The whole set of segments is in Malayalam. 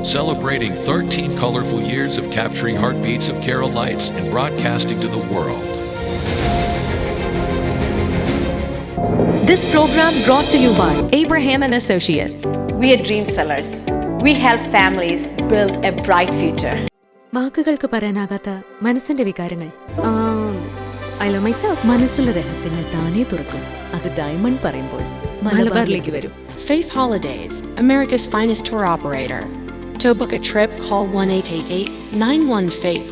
celebrating 13 colorful years of capturing heartbeats of Kerala lights and broadcasting to the world. This program brought to you by Abraham and Associates. We are dream sellers. We help families build a bright future. വാക്കുകൾക്ക് പറയാനാകാത്ത മനസ്സിന്റെ വികാരങ്ങൾ. I love myself. മനസ്സിലെ രഹസ്യങ്ങൾ താനേ തുറക്കും. അത് ഡയമണ്ട് പറയുമ്പോൾ മലബാറിലേക്ക് വരും. Faith Holidays, America's finest tour operator. To book a trip, call 1-888-91-FAITH.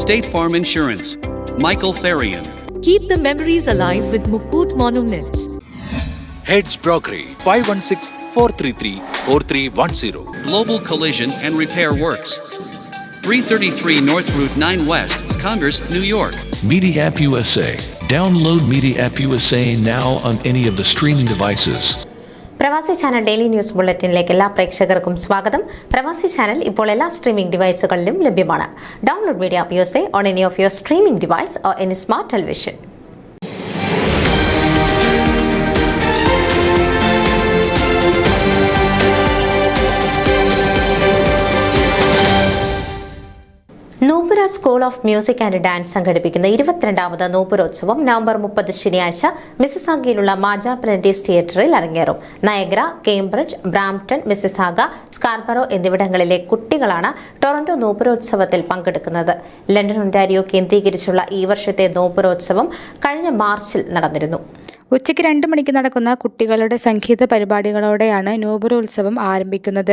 State Farm Insurance, Michael Therian. Keep the memories alive with Mukut Monuments. Heads Brokery 516-433-4310. Global Collision and Repair Works, 333 North Route 9 West, Congress, New York. Media App USA. Download Media App USA now on any of the streaming devices. പ്രവാസി ചാനൽ ഡെയിലി ന്യൂസ് ബുള്ളറ്റിനിലേക്ക് എല്ലാ പ്രേക്ഷകർക്കും സ്വാഗതം. പ്രവാസി ചാനൽ ഇപ്പോൾ എല്ലാ സ്ട്രീമിംഗ് ഡിവൈസുകളിലും ലഭ്യമാണ്. Download media app USA on any of your streaming device or any smart television. Nupura school of music and dance സംഘടിപ്പിക്കുന്ന 22ാമത് നൂപുരോത്സവം നവംബർ 30 ശനിയാഴ്ച മിസിസാഗയിലുള്ള മാജ പ്ലന്റീസ് തിയേറ്ററിൽ അരങ്ങേറും. Niagara, Cambridge, Brampton, Mississauga, Scarborough എന്നിവിടങ്ങളിലെ കുട്ടികളാണ് ടൊറന്റോ നൂപുരോത്സവത്തിൽ പങ്കെടുക്കുന്നത്. ലണ്ടൻ ഒന്റാരിയോ കേന്ദ്രീകരിച്ചുള്ള ഈ വർഷത്തെ നൂപുരോത്സവം കഴിഞ്ഞ മാർച്ചിൽ നടന്നിരുന്നു. ഉച്ചയ്ക്ക് 2 മണിക്ക് നടക്കുന്ന കുട്ടികളുടെ സംഗീത പരിപാടികളോടെയാണ് നൂപുരോത്സവം ആരംഭിക്കുന്നത്.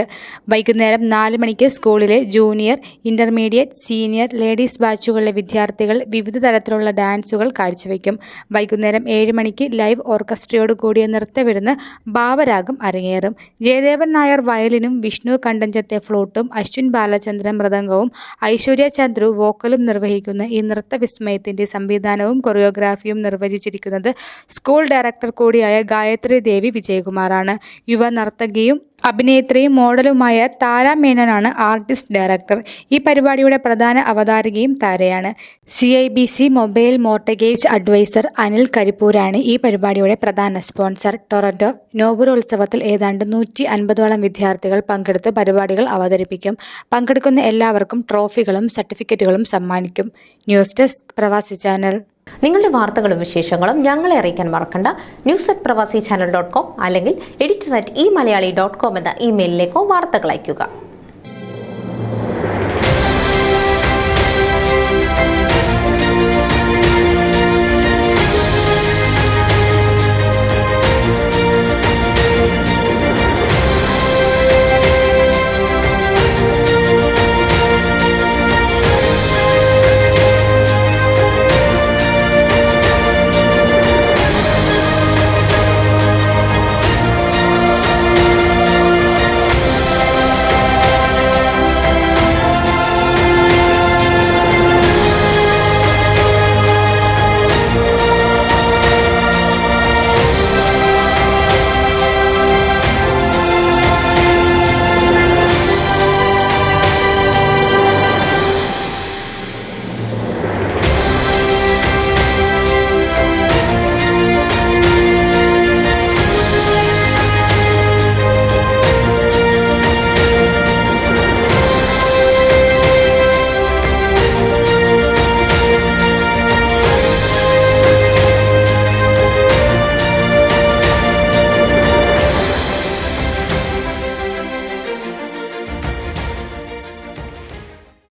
വൈകുന്നേരം 4 മണിക്ക് സ്കൂളിലെ ജൂനിയർ, ഇന്റർമീഡിയറ്റ്, സീനിയർ, ലേഡീസ് ബാച്ചുകളിലെ വിദ്യാർത്ഥികൾ വിവിധ തരത്തിലുള്ള ഡാൻസുകൾ കാഴ്ചവെക്കും. വൈകുന്നേരം 7 മണിക്ക് ലൈവ് ഓർക്കസ്ട്രയോട് കൂടിയ നൃത്തവിരുന്ന് ഭാവരാഗം അരങ്ങേറും. ജയദേവൻ നായർ വയലിനും, വിഷ്ണു കണ്ടഞ്ചത്തെ ഫ്ലൂട്ടും, അശ്വിൻ ബാലചന്ദ്രൻ മൃദംഗവും, ഐശ്വര്യ ചന്ദ്രു വോക്കലും നിർവഹിക്കുന്ന ഈ നൃത്തവിസ്മയത്തിന്റെ സംവിധാനവും കൊറിയോഗ്രാഫിയും നിർവഹിച്ചിരിക്കുന്നത് സ്കൂൾ ഡയറക്ടർ കൂടിയായ ഗായത്രി ദേവി വിജയകുമാറാണ്. യുവ നർത്തകിയും അഭിനേത്രിയും മോഡലുമായ താര മേനോനാണ് ആർട്ടിസ്റ്റ് ഡയറക്ടർ. ഈ പരിപാടിയുടെ പ്രധാന അവതാരകയും താരയാണ്. CIBC mobile mortgage advisor Anil കരിപ്പൂരാണ് ഈ പരിപാടിയുടെ പ്രധാന സ്പോൺസർ. ടൊറന്റോ നൂപുരോത്സവത്തിൽ ഏതാണ്ട് 150ഓളം വിദ്യാർത്ഥികൾ പങ്കെടുത്ത് പരിപാടികൾ അവതരിപ്പിക്കും. പങ്കെടുക്കുന്ന എല്ലാവർക്കും ട്രോഫികളും സർട്ടിഫിക്കറ്റുകളും സമ്മാനിക്കും. ന്യൂസ് ഡെസ്ക് പ്രവാസി ചാനൽ. നിങ്ങളുടെ വാർത്തകളും വിശേഷങ്ങളും ഞങ്ങളെ അറിയിക്കാൻ മറക്കണ്ട. news@pravasichannel.com അല്ലെങ്കിൽ editor@eMalayali.com എന്ന ഇമെയിലിലേക്കോ വാർത്തകൾ അയയ്ക്കുക.